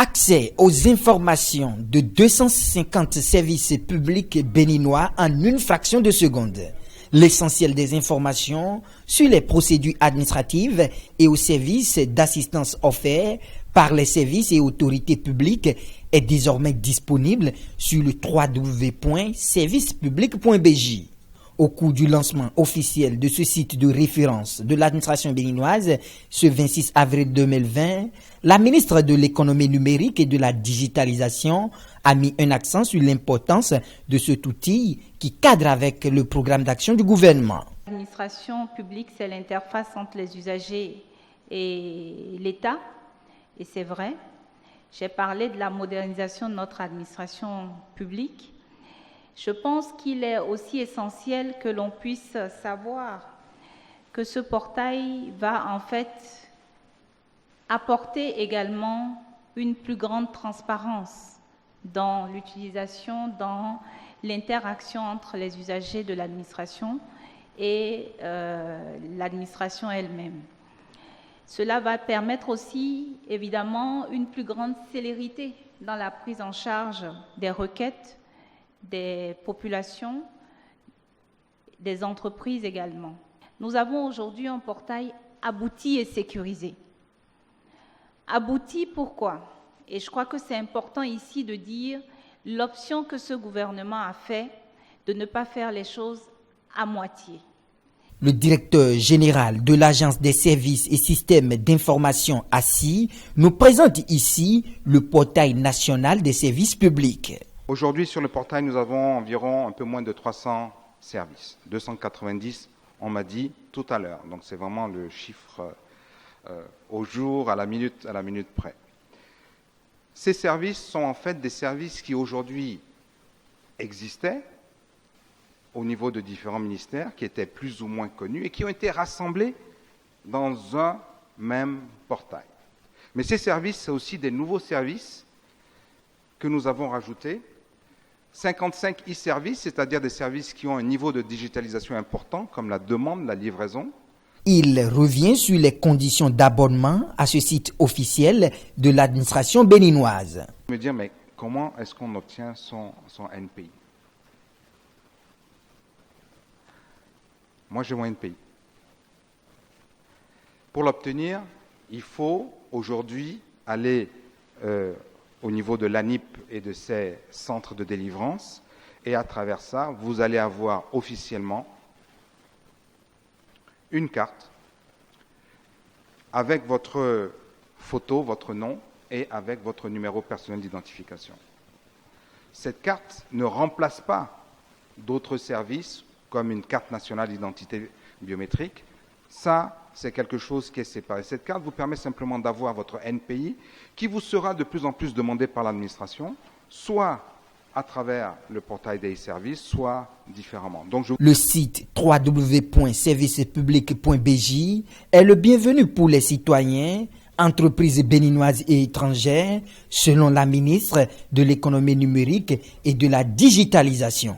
Accès aux informations de 250 services publics béninois en une fraction de seconde. L'essentiel des informations sur les procédures administratives et aux services d'assistance offerts par les services et autorités publiques est désormais disponible sur le www.servicepublic.bj. Au cours du lancement officiel de ce site de référence de l'administration béninoise, ce 26 avril 2020, la ministre de l'économie numérique et de la digitalisation a mis un accent sur l'importance de cet outil qui cadre avec le programme d'action du gouvernement. L'administration publique, c'est l'interface entre les usagers et l'État, et c'est vrai. J'ai parlé de la modernisation de notre administration publique. Je pense qu'il est aussi essentiel que l'on puisse savoir que ce portail va en fait apporter également une plus grande transparence dans l'utilisation, dans l'interaction entre les usagers de l'administration et l'administration elle-même. Cela va permettre aussi, évidemment, une plus grande célérité dans la prise en charge des requêtes des populations, des entreprises également. Nous avons aujourd'hui un portail abouti et sécurisé. Abouti, pourquoi? Et je crois que c'est important ici de dire l'option que ce gouvernement a fait de ne pas faire les choses à moitié. Le directeur général de l'Agence des services et systèmes d'information ASSI nous présente ici le portail national des services publics. Aujourd'hui, sur le portail, nous avons environ un peu moins de 300 services. 290, on m'a dit tout à l'heure. Donc, c'est vraiment le chiffre au jour, à la minute près. Ces services sont en fait des services qui aujourd'hui existaient au niveau de différents ministères, qui étaient plus ou moins connus et qui ont été rassemblés dans un même portail. Mais ces services, c'est aussi des nouveaux services que nous avons rajoutés. 55 e-services, c'est-à-dire des services qui ont un niveau de digitalisation important, comme la demande, la livraison. Il revient sur les conditions d'abonnement à ce site officiel de l'administration béninoise. Me dire, mais comment est-ce qu'on obtient son NPI? Moi, j'ai mon NPI. Pour l'obtenir, il faut aujourd'hui aller au niveau de l'ANIP et de ses centres de délivrance. Et à travers ça, vous allez avoir officiellement une carte avec votre photo, votre nom et avec votre numéro personnel d'identification. Cette carte ne remplace pas d'autres services comme une carte nationale d'identité biométrique. Ça, c'est quelque chose qui est séparé. Cette carte vous permet simplement d'avoir votre NPI qui vous sera de plus en plus demandé par l'administration, soit à travers le portail des services, soit différemment. Le site www.servicepublic.bj est le bienvenu pour les citoyens, entreprises béninoises et étrangères, selon la ministre de l'économie numérique et de la digitalisation.